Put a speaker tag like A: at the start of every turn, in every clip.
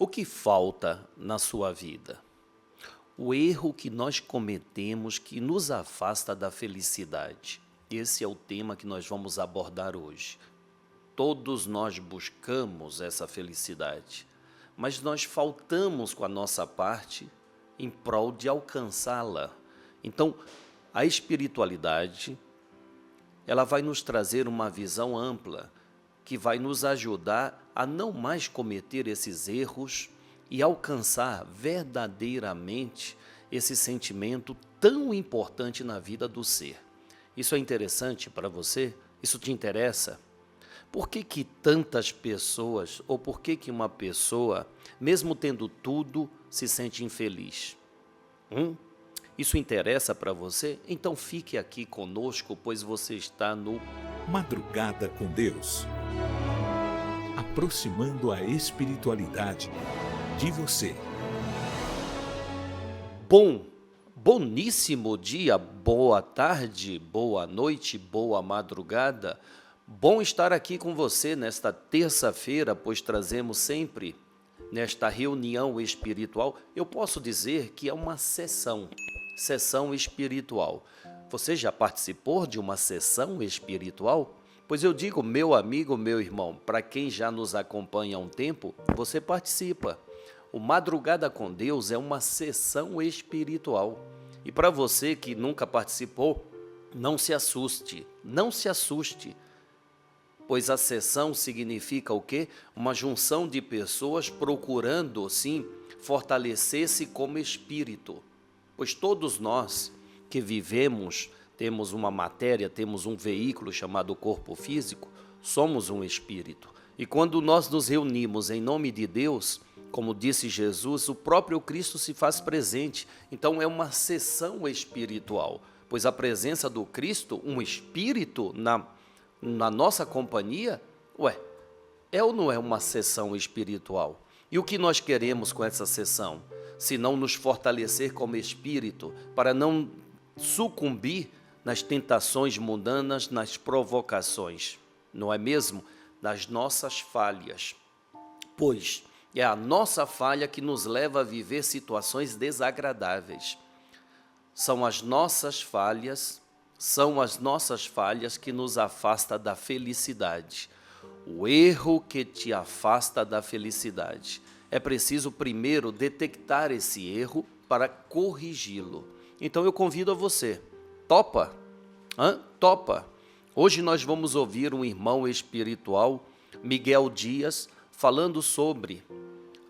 A: O que falta na sua vida? O erro que nós cometemos que nos afasta da felicidade. Esse é o tema que nós vamos abordar hoje. Todos nós buscamos essa felicidade, mas nós faltamos com a nossa parte em prol de alcançá-la. Então, a espiritualidade, ela vai nos trazer uma visão ampla, que vai nos ajudar a não mais cometer esses erros e alcançar verdadeiramente esse sentimento tão importante na vida do ser. Isso é interessante para você? Isso te interessa? Por que que tantas pessoas, ou por que que uma pessoa, mesmo tendo tudo, se sente infeliz? Isso interessa para você? Então fique aqui conosco, pois você está no
B: Madrugada com Deus. Aproximando a espiritualidade de você.
A: Boníssimo dia, boa tarde, boa noite, boa madrugada. Bom estar aqui com você nesta terça-feira, pois trazemos sempre, nesta reunião espiritual, eu posso dizer que é uma sessão espiritual. Você já participou de uma sessão espiritual? Pois eu digo, meu amigo, meu irmão, para quem já nos acompanha há um tempo, você participa. O Madrugada com Deus é uma sessão espiritual. E para você que nunca participou, não se assuste, pois a sessão significa o quê? Uma junção de pessoas procurando, sim, fortalecer-se como espírito. Pois todos nós que vivemos, temos uma matéria, temos um veículo chamado corpo físico, somos um espírito. E quando nós nos reunimos em nome de Deus, como disse Jesus, o próprio Cristo se faz presente. Então é uma sessão espiritual, pois a presença do Cristo, um espírito na nossa companhia, é ou não é uma sessão espiritual? E o que nós queremos com essa sessão? Se não nos fortalecer como espírito, para não sucumbir nas tentações mundanas, nas provocações, não é mesmo? Das nossas falhas. Pois é a nossa falha que nos leva a viver situações desagradáveis. São as nossas falhas que nos afastam da felicidade. O erro que te afasta da felicidade. É preciso primeiro detectar esse erro para corrigi-lo. Então eu convido a você, topa? Topa? Hoje nós vamos ouvir um irmão espiritual, Miguel Dias, falando sobre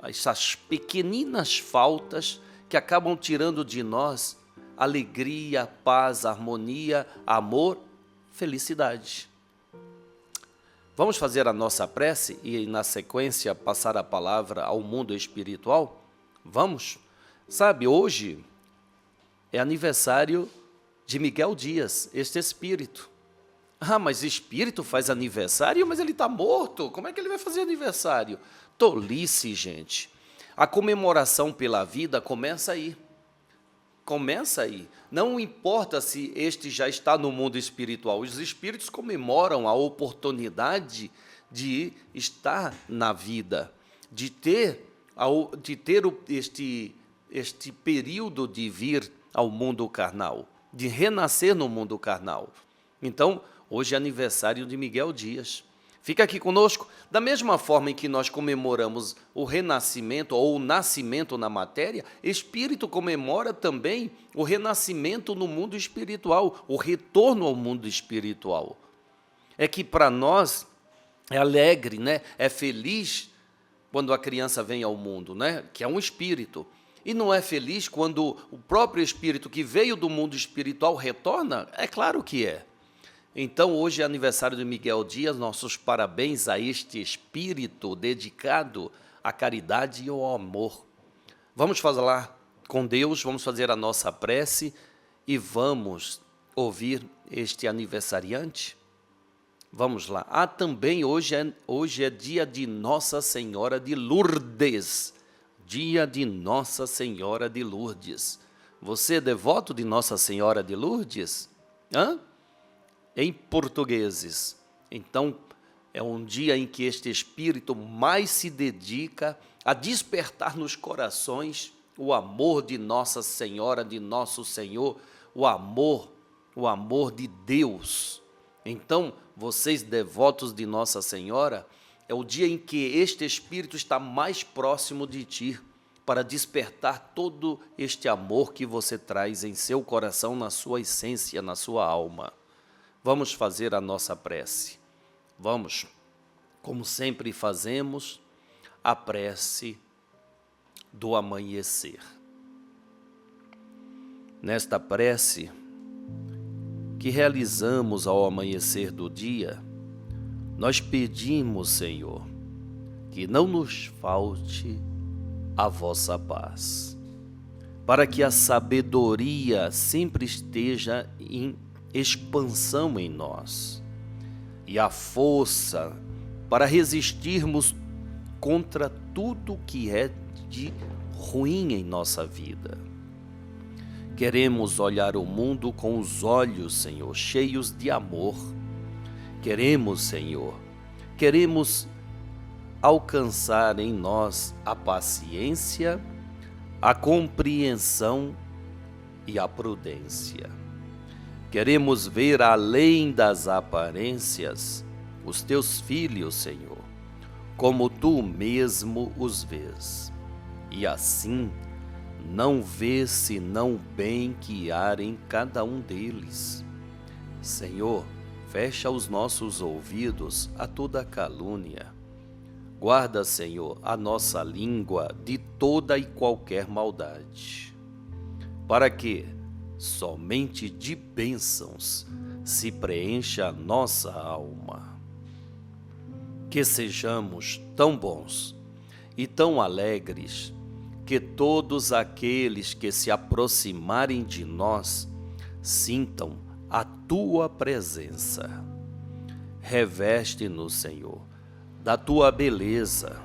A: essas pequeninas faltas que acabam tirando de nós alegria, paz, harmonia, amor, felicidade. Vamos fazer a nossa prece e, na sequência, passar a palavra ao mundo espiritual? Vamos? Sabe, hoje é aniversário de Miguel Dias, este espírito. Mas espírito faz aniversário? Mas ele está morto, como é que ele vai fazer aniversário? Tolice, gente. A comemoração pela vida começa aí. Não importa se este já está no mundo espiritual, os espíritos comemoram a oportunidade de estar na vida, de ter este período de vir ao mundo carnal, de renascer no mundo carnal. Então, hoje é aniversário de Miguel Dias. Fica aqui conosco. Da mesma forma em que nós comemoramos o renascimento ou o nascimento na matéria, espírito comemora também o renascimento no mundo espiritual, o retorno ao mundo espiritual. É que para nós é alegre, né? É feliz quando a criança vem ao mundo, né? Que é um espírito. E não é feliz quando o próprio espírito que veio do mundo espiritual retorna? É claro que é. Então, hoje é aniversário de Miguel Dias, nossos parabéns a este espírito dedicado à caridade e ao amor. Vamos falar com Deus, vamos fazer a nossa prece e vamos ouvir este aniversariante? Vamos lá. Também hoje é dia de Nossa Senhora de Lourdes. Dia de Nossa Senhora de Lourdes. Você é devoto de Nossa Senhora de Lourdes? Em portugueses. Então, é um dia em que este espírito mais se dedica a despertar nos corações o amor de Nossa Senhora, de Nosso Senhor, o amor de Deus. Então, vocês devotos de Nossa Senhora, é o dia em que este Espírito está mais próximo de ti, para despertar todo este amor que você traz em seu coração, na sua essência, na sua alma. Vamos fazer a nossa prece. Vamos, como sempre fazemos, a prece do amanhecer. Nesta prece que realizamos ao amanhecer do dia, nós pedimos, Senhor, que não nos falte a vossa paz, para que a sabedoria sempre esteja em expansão em nós, e a força para resistirmos contra tudo que é de ruim em nossa vida. Queremos olhar o mundo com os olhos, Senhor, cheios de amor. Queremos, Senhor, alcançar em nós a paciência, a compreensão e a prudência. Queremos ver além das aparências os teus filhos, Senhor, como tu mesmo os vês, e assim não vês senão o bem que há em cada um deles. Senhor, fecha os nossos ouvidos a toda calúnia. Guarda, Senhor, a nossa língua de toda e qualquer maldade, para que somente de bênçãos se preencha a nossa alma. Que sejamos tão bons e tão alegres que todos aqueles que se aproximarem de nós sintam a tua presença. Reveste-nos, Senhor, da tua beleza,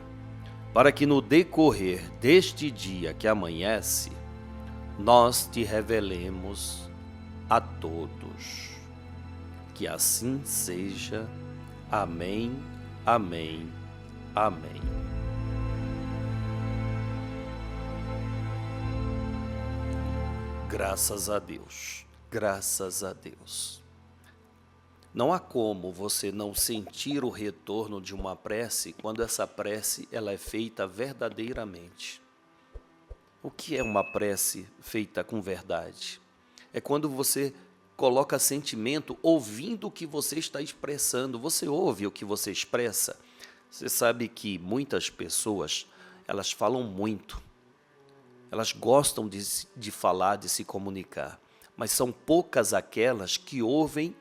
A: para que no decorrer deste dia que amanhece, nós te revelemos a todos. Que assim seja. Amém, amém, amém. Graças a Deus, graças a Deus. Não há como você não sentir o retorno de uma prece quando essa prece ela é feita verdadeiramente. O que é uma prece feita com verdade? É quando você coloca sentimento ouvindo o que você está expressando. Você ouve o que você expressa? Você sabe que muitas pessoas, elas falam muito. Elas gostam de falar, de se comunicar. Mas são poucas aquelas que ouvem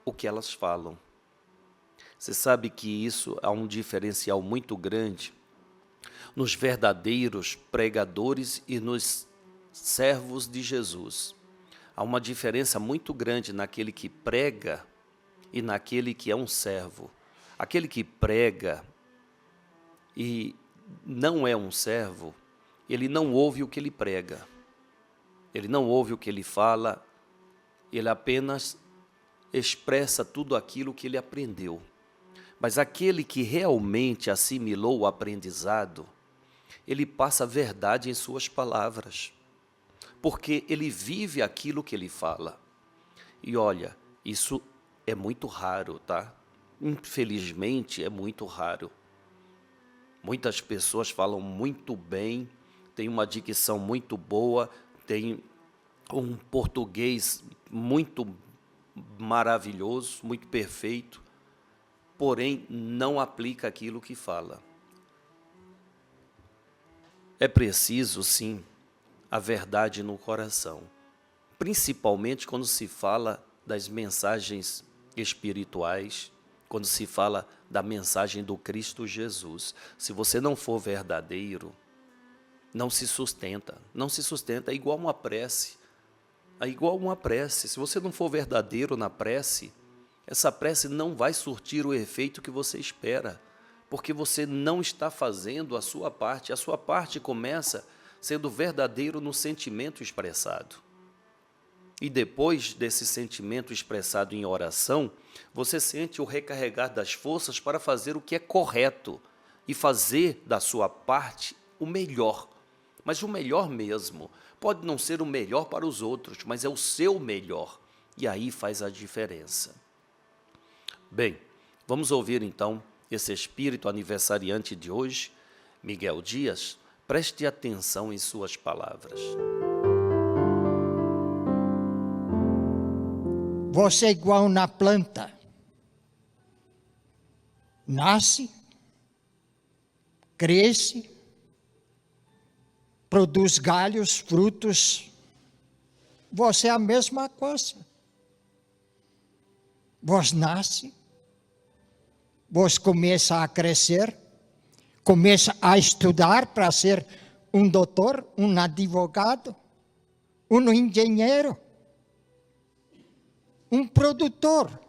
A: o que elas falam. Você sabe que isso há um diferencial muito grande nos verdadeiros pregadores e nos servos de Jesus. Há uma diferença muito grande naquele que prega e naquele que é um servo. Aquele que prega e não é um servo, ele não ouve o que ele prega. Ele não ouve o que ele fala, ele apenas expressa tudo aquilo que ele aprendeu. Mas aquele que realmente assimilou o aprendizado, ele passa a verdade em suas palavras, porque ele vive aquilo que ele fala. E olha, isso é muito raro, tá? Infelizmente é muito raro. Muitas pessoas falam muito bem, têm uma dicção muito boa, têm um português muito maravilhoso, muito perfeito, porém não aplica aquilo que fala. É preciso, sim, a verdade no coração, principalmente quando se fala das mensagens espirituais, quando se fala da mensagem do Cristo Jesus. Se você não for verdadeiro, não se sustenta, é igual uma prece. É igual uma prece. Se você não for verdadeiro na prece, essa prece não vai surtir o efeito que você espera, porque você não está fazendo a sua parte. A sua parte começa sendo verdadeiro no sentimento expressado. E depois desse sentimento expressado em oração, você sente o recarregar das forças para fazer o que é correto e fazer da sua parte o melhor. Mas o melhor mesmo. Pode não ser o melhor para os outros, mas é o seu melhor. E aí faz a diferença. Bem, vamos ouvir então esse espírito aniversariante de hoje, Miguel Dias. Preste atenção em suas palavras.
C: Você é igual na planta. Nasce, cresce, produz galhos, frutos. Você é a mesma coisa. Você nasce, você começa a crescer, começa a estudar para ser um doutor, um advogado, um engenheiro, um produtor.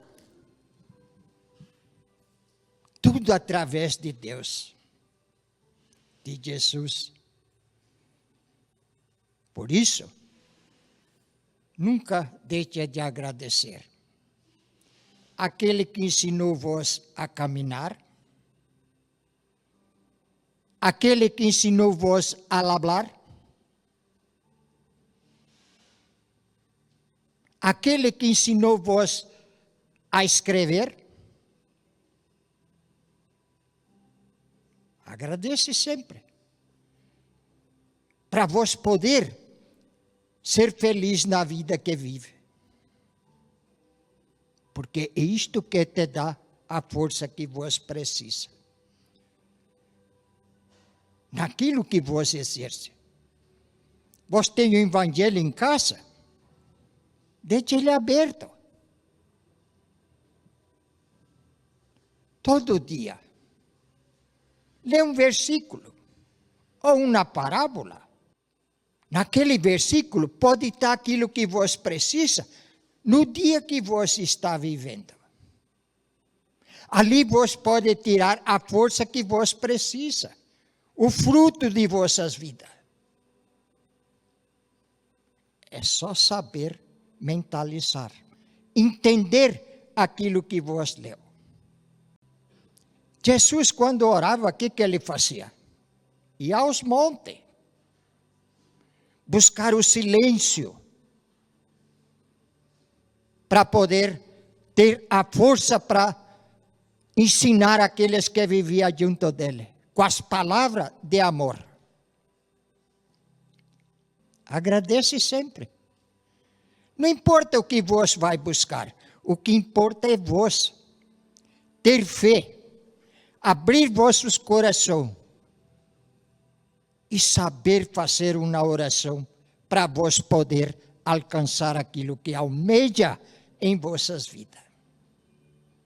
C: Tudo através de Deus, de Jesus. Por isso, nunca deixe de agradecer. Aquele que ensinou-vos a caminhar, aquele que ensinou-vos a falar, aquele que ensinou-vos a escrever. Agradece sempre, para vos poder ser feliz na vida que vive. Porque é isto que te dá a força que vos precisa. Naquilo que vos exerce. Vos tem o evangelho em casa, deixe ele aberto. Todo dia. Lê um versículo ou uma parábola. Naquele versículo pode estar aquilo que vos precisa no dia que vos está vivendo. Ali vos pode tirar a força que vos precisa, o fruto de vossas vidas. É só saber mentalizar, entender aquilo que vos leu. Jesus, quando orava, o que ele fazia? Ia aos montes, buscar o silêncio, para poder ter a força para ensinar aqueles que viviam junto dele, com as palavras de amor. Agradece sempre. Não importa o que vos vai buscar, o que importa é vos ter fé, abrir vossos corações e saber fazer uma oração para vos poder alcançar aquilo que almeja em vossas vidas.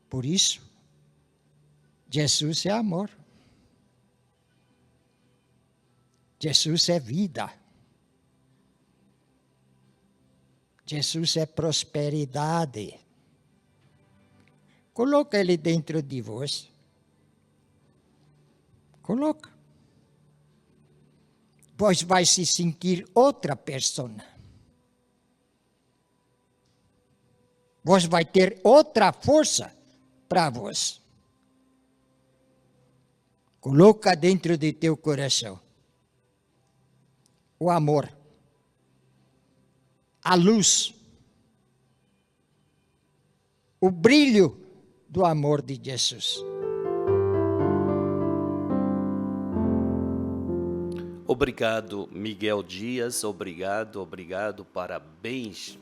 C: Por isso, Jesus é amor. Jesus é vida. Jesus é prosperidade. Coloca ele dentro de vós. Coloca. Vós vai se sentir outra pessoa. Vós vai ter outra força para vós. Coloca dentro de teu coração o amor, a luz, o brilho do amor de Jesus.
A: Obrigado, Miguel Dias, obrigado, parabéns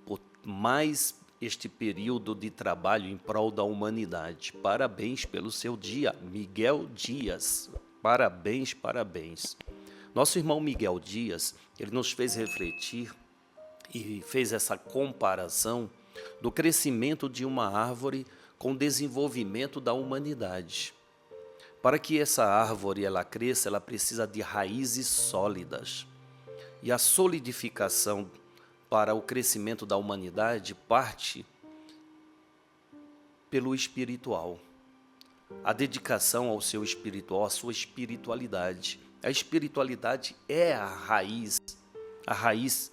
A: por mais este período de trabalho em prol da humanidade. Parabéns pelo seu dia, Miguel Dias. Parabéns. Nosso irmão Miguel Dias, ele nos fez refletir e fez essa comparação do crescimento de uma árvore com o desenvolvimento da humanidade. Para que essa árvore ela cresça, ela precisa de raízes sólidas. E a solidificação para o crescimento da humanidade parte pelo espiritual. A dedicação ao seu espiritual, à sua espiritualidade. A espiritualidade é a raiz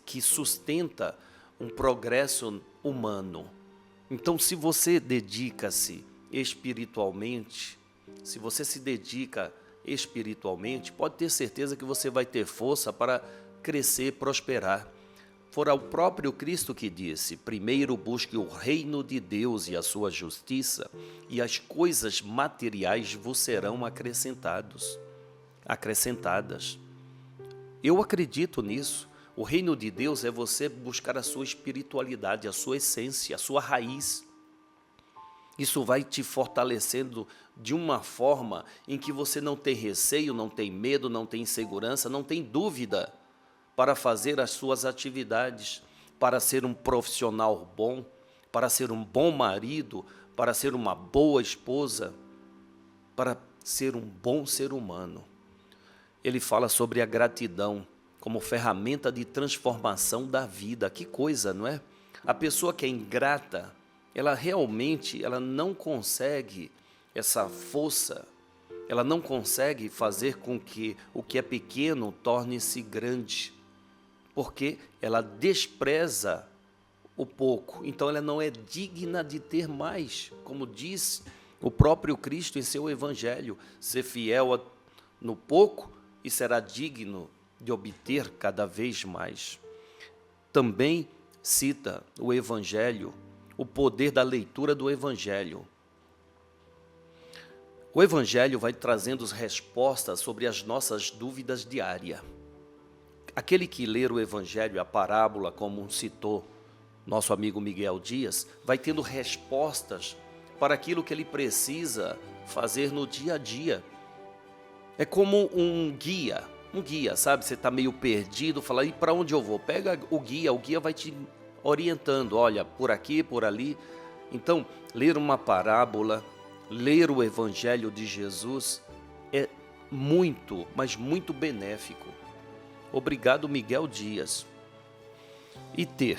A: que sustenta um progresso humano. Então, se você dedica-se espiritualmente, se você se dedica espiritualmente, pode ter certeza que você vai ter força para crescer, prosperar. Fora o próprio Cristo que disse: primeiro busque o reino de Deus e a sua justiça, e as coisas materiais vos serão acrescentadas. Eu acredito nisso. O reino de Deus é você buscar a sua espiritualidade, a sua essência, a sua raiz. Isso vai te fortalecendo de uma forma em que você não tem receio, não tem medo, não tem insegurança, não tem dúvida para fazer as suas atividades, para ser um profissional bom, para ser um bom marido, para ser uma boa esposa, para ser um bom ser humano. Ele fala sobre a gratidão como ferramenta de transformação da vida. Que coisa, não é? A pessoa que é ingrata, ela realmente não consegue essa força, ela não consegue fazer com que o que é pequeno torne-se grande, porque ela despreza o pouco, então ela não é digna de ter mais, como diz o próprio Cristo em seu Evangelho: ser fiel no pouco e será digno de obter cada vez mais. Também cita o Evangelho, o poder da leitura do Evangelho. O Evangelho vai trazendo respostas sobre as nossas dúvidas diárias. Aquele que ler o Evangelho, a parábola, como citou nosso amigo Miguel Dias, vai tendo respostas para aquilo que ele precisa fazer no dia a dia. É como um guia, sabe? Você está meio perdido, fala: e para onde eu vou? Pega o guia vai te orientando, olha, por aqui, por ali. Então, ler uma parábola, ler o Evangelho de Jesus é muito, mas muito benéfico. Obrigado, Miguel Dias. E ter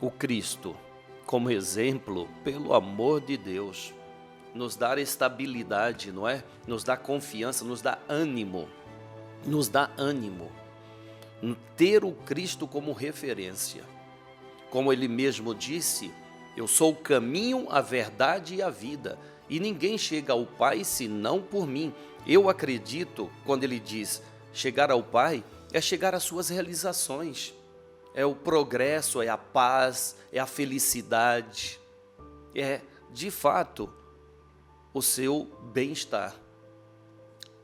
A: o Cristo como exemplo, pelo amor de Deus, nos dá estabilidade, não é? Nos dá confiança, nos dá ânimo. Ter o Cristo como referência. Como ele mesmo disse: eu sou o caminho, a verdade e a vida, e ninguém chega ao Pai senão por mim. Eu acredito, quando ele diz chegar ao Pai, é chegar às suas realizações, é o progresso, é a paz, é a felicidade, é, de fato, o seu bem-estar.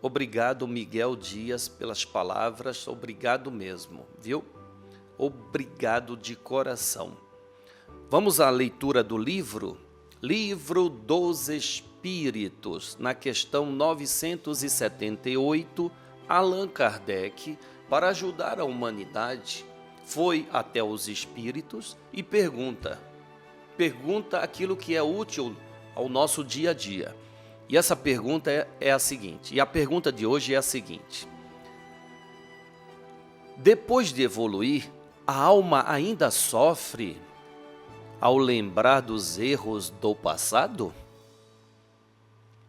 A: Obrigado, Miguel Dias, pelas palavras, obrigado mesmo, viu? Obrigado de coração. Vamos à leitura do livro dos Espíritos, na questão 978, Allan Kardec, para ajudar a humanidade, foi até os Espíritos e pergunta aquilo que é útil ao nosso dia a dia. E essa pergunta é a seguinte, e a pergunta de hoje é a seguinte: depois de evoluir, a alma ainda sofre ao lembrar dos erros do passado?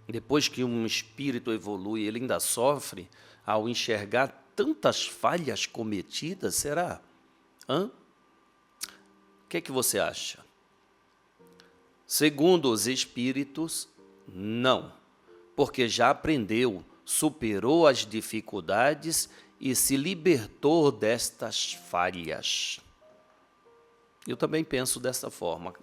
A: Depois que um espírito evolui, ele ainda sofre ao enxergar tantas falhas cometidas? Será? O que é que você acha? Segundo os espíritos, não, porque já aprendeu, superou as dificuldades e se libertou destas falhas. Eu também penso dessa forma.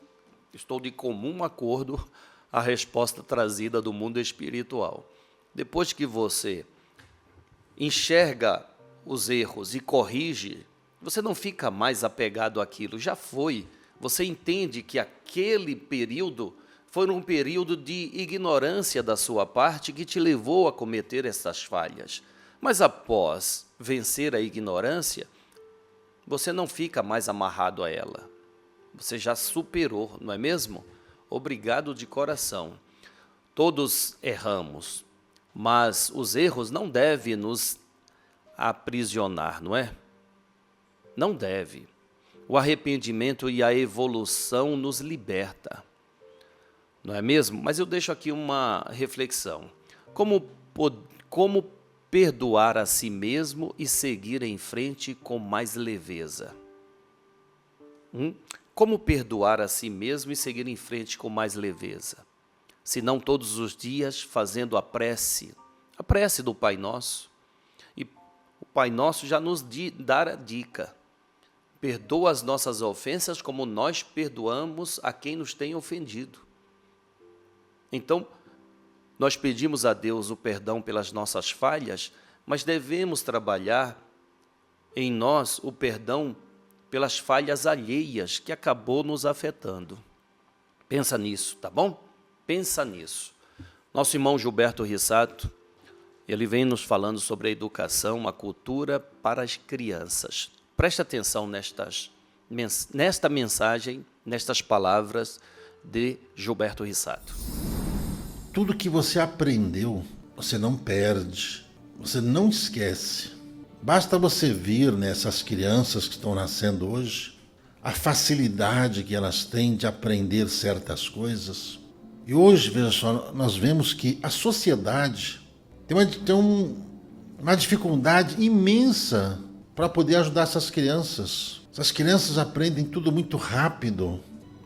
A: Estou de comum acordo a resposta trazida do mundo espiritual. Depois que você enxerga os erros e corrige, você não fica mais apegado àquilo, já foi. Você entende que aquele período foi um período de ignorância da sua parte que te levou a cometer essas falhas. Mas após vencer a ignorância, você não fica mais amarrado a ela. Você já superou, não é mesmo? Obrigado de coração. Todos erramos, mas os erros não devem nos aprisionar, não é? Não deve. O arrependimento e a evolução nos liberta, não é mesmo? Mas eu deixo aqui uma reflexão. Como perdoar a si mesmo e seguir em frente com mais leveza? Como perdoar a si mesmo e seguir em frente com mais leveza? Se não todos os dias fazendo a prece, A prece do Pai Nosso. E o Pai Nosso já nos dá a dica. Perdoa as nossas ofensas como nós perdoamos a quem nos tem ofendido. Então, nós pedimos a Deus o perdão pelas nossas falhas, mas devemos trabalhar em nós o perdão pelas falhas alheias que acabou nos afetando. Pensa nisso, tá bom? Pensa nisso. Nosso irmão Gilberto Rissato, ele vem nos falando sobre a educação, a cultura para as crianças. Preste atenção nesta mensagem, nestas palavras de Gilberto Rissato.
D: Tudo que você aprendeu, você não perde, você não esquece. Basta você ver nessas crianças que estão nascendo hoje, a facilidade que elas têm de aprender certas coisas. E hoje, veja só, nós vemos que a sociedade tem uma dificuldade imensa para poder ajudar essas crianças. Essas crianças aprendem tudo muito rápido.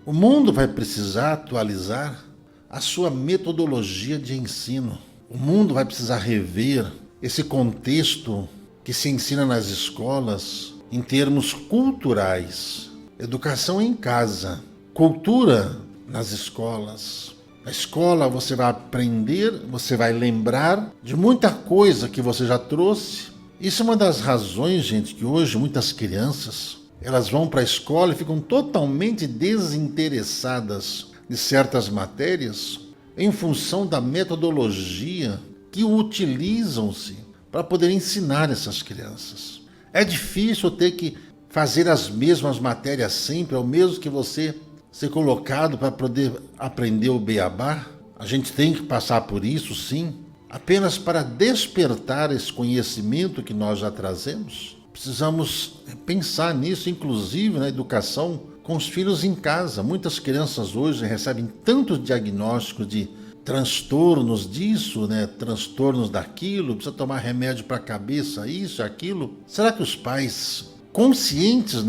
D: O mundo vai precisar atualizar a sua metodologia de ensino. O mundo vai precisar rever esse contexto que se ensina nas escolas em termos culturais. Educação em casa, cultura nas escolas. Na escola você vai aprender, você vai lembrar de muita coisa que você já trouxe. Isso é uma das razões, gente, que hoje muitas crianças, elas vão para a escola e ficam totalmente desinteressadas de certas matérias em função da metodologia que utilizam-se para poder ensinar essas crianças. É difícil ter que fazer as mesmas matérias sempre, é o mesmo que você ser colocado para poder aprender o beabá. A gente tem que passar por isso, sim, apenas para despertar esse conhecimento que nós já trazemos. Precisamos pensar nisso, inclusive na educação com os filhos em casa. Muitas crianças hoje recebem tantos diagnósticos de transtornos disso, transtornos daquilo, precisa tomar remédio para a cabeça, isso, aquilo. Será que os pais, conscientes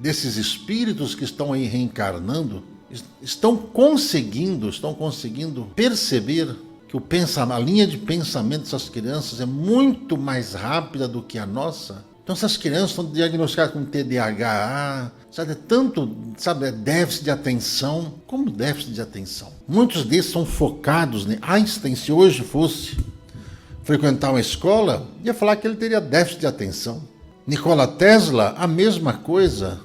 D: desses espíritos que estão aí reencarnando, estão conseguindo perceber que a linha de pensamento dessas crianças é muito mais rápida do que a nossa? Então essas crianças estão diagnosticadas com TDAH, déficit de atenção. Como déficit de atenção? Muitos desses são focados, Einstein, se hoje fosse frequentar uma escola, ia falar que ele teria déficit de atenção. Nikola Tesla, a mesma coisa.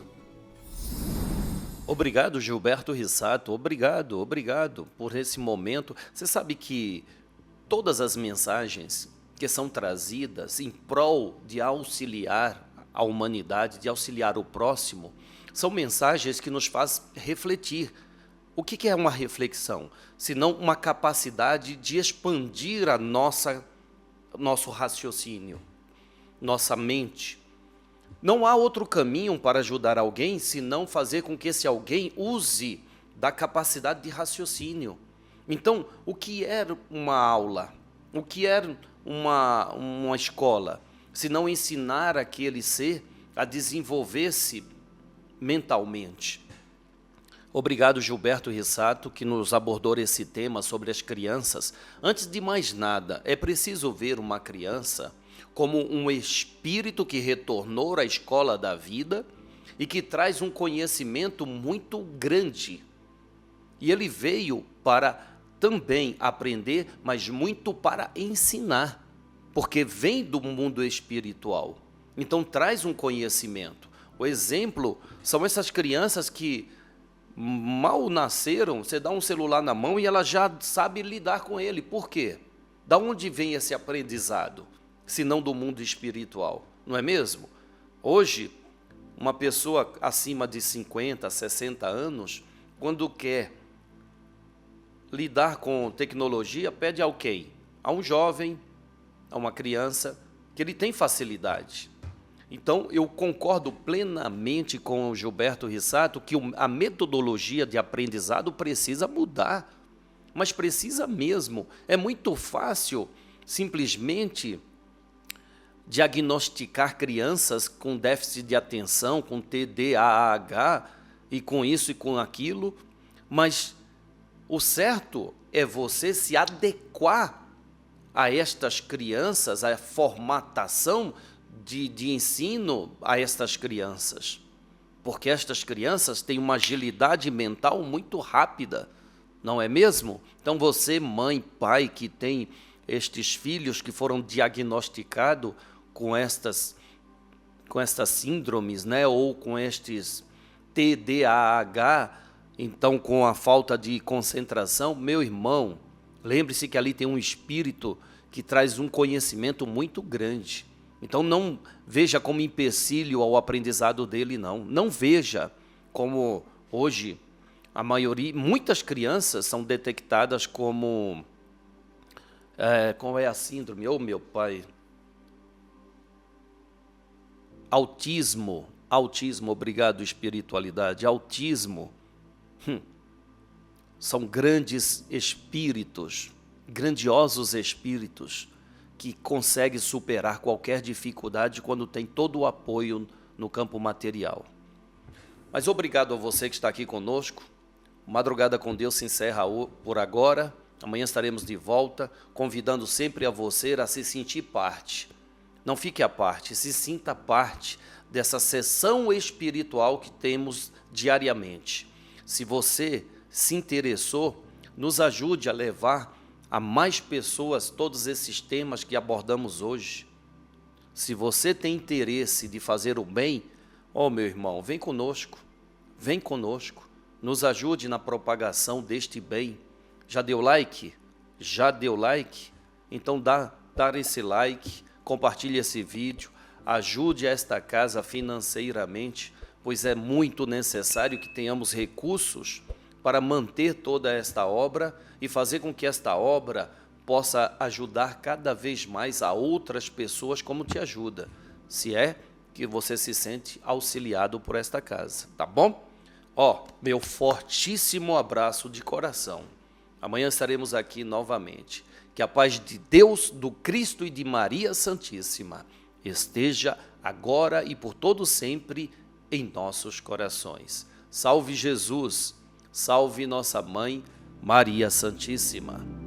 A: Obrigado, Gilberto Rissato, obrigado por esse momento. Você sabe que todas as mensagens que são trazidas em prol de auxiliar a humanidade, de auxiliar o próximo, são mensagens que nos fazem refletir. O que é uma reflexão? Senão uma capacidade de expandir nosso raciocínio, nossa mente. Não há outro caminho para ajudar alguém senão fazer com que esse alguém use da capacidade de raciocínio. Então, o que é uma aula? O que é uma escola? Se não ensinar aquele ser a desenvolver-se mentalmente. Obrigado, Gilberto Rissato, que nos abordou esse tema sobre as crianças. Antes de mais nada, é preciso ver uma criança como um espírito que retornou à escola da vida e que traz um conhecimento muito grande. E ele veio para também aprender, mas muito para ensinar, porque vem do mundo espiritual. Então traz um conhecimento. O exemplo são essas crianças que mal nasceram, você dá um celular na mão e ela já sabe lidar com ele. Por quê? Da onde vem esse aprendizado? Se não do mundo espiritual, não é mesmo? Hoje, uma pessoa acima de 50, 60 anos, quando quer lidar com tecnologia, pede a quem? A um jovem, a uma criança, que ele tem facilidade. Então, eu concordo plenamente com o Gilberto Rissato que a metodologia de aprendizado precisa mudar, mas precisa mesmo. É muito fácil, simplesmente, diagnosticar crianças com déficit de atenção, com TDAH, e com isso e com aquilo, mas o certo é você se adequar a estas crianças, a formatação de ensino a estas crianças. Porque estas crianças têm uma agilidade mental muito rápida, não é mesmo? Então você, mãe, pai, que tem estes filhos que foram diagnosticados com estas síndromes, né? Ou com estes TDAH, então com a falta de concentração, meu irmão, lembre-se que ali tem um espírito que traz um conhecimento muito grande. Então não veja como empecilho ao aprendizado dele, não. Não veja como hoje a maioria, muitas crianças são detectadas como, qual é a síndrome? Oh, meu pai. Autismo, obrigado, espiritualidade. Autismo. São grandes espíritos, grandiosos espíritos, que conseguem superar qualquer dificuldade quando tem todo o apoio no campo material. Mas obrigado a você que está aqui conosco. Madrugada com Deus se encerra por agora. Amanhã estaremos de volta, convidando sempre a você a se sentir parte. Não fique à parte, se sinta parte dessa sessão espiritual que temos diariamente. Se você se interessou, nos ajude a levar a mais pessoas todos esses temas que abordamos hoje. Se você tem interesse de fazer o bem, meu irmão, vem conosco, nos ajude na propagação deste bem. Já deu like? Já deu like? Então dá esse like, compartilhe esse vídeo, ajude esta casa financeiramente, pois é muito necessário que tenhamos recursos para manter toda esta obra e fazer com que esta obra possa ajudar cada vez mais a outras pessoas como te ajuda, se é que você se sente auxiliado por esta casa, tá bom? Meu fortíssimo abraço de coração. Amanhã estaremos aqui novamente. Que a paz de Deus, do Cristo e de Maria Santíssima esteja agora e por todo sempre em nossos corações. Salve Jesus! Salve nossa Mãe, Maria Santíssima.